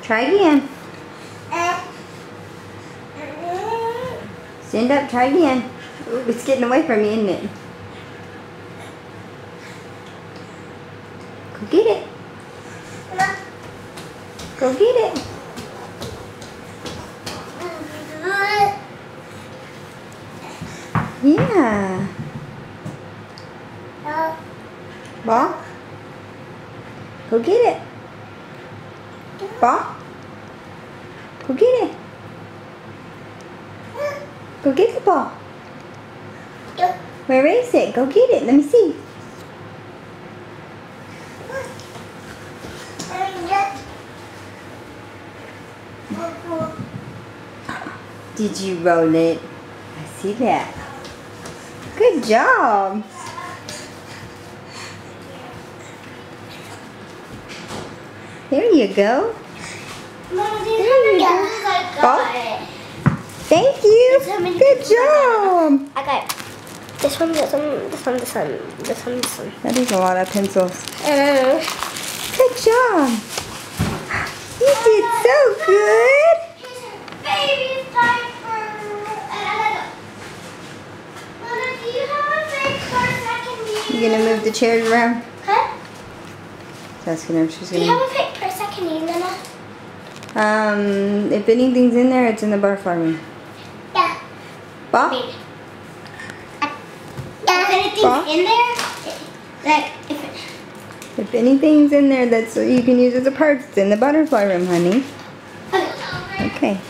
Try again. Stand up, try again. Ooh, it's getting away from you, isn't it? Go get it. Go get it. Yeah. Ball? Go get it. Ball? Go get it. Go get the ball. Where is it? Go get it. Let me see. Did you roll it? I see that. Good job. There you go. There you go. Ball? Thank you. Good job. I got this one, this one, this one, this one, this one, this one. That is a lot of pencils. Good job. You did so good. Baby diaper. Mama, do you have a big purse I can use? You gonna move the chairs around? Huh? Asking her if she's Do you gonna. have a big purse I can use, Mama? If anything's in there, it's in the butterfly room. Yeah. Ball? If anything's Ball? in there, like If anything's in there that's you can use as a purse, it's in the butterfly room, honey. Okay.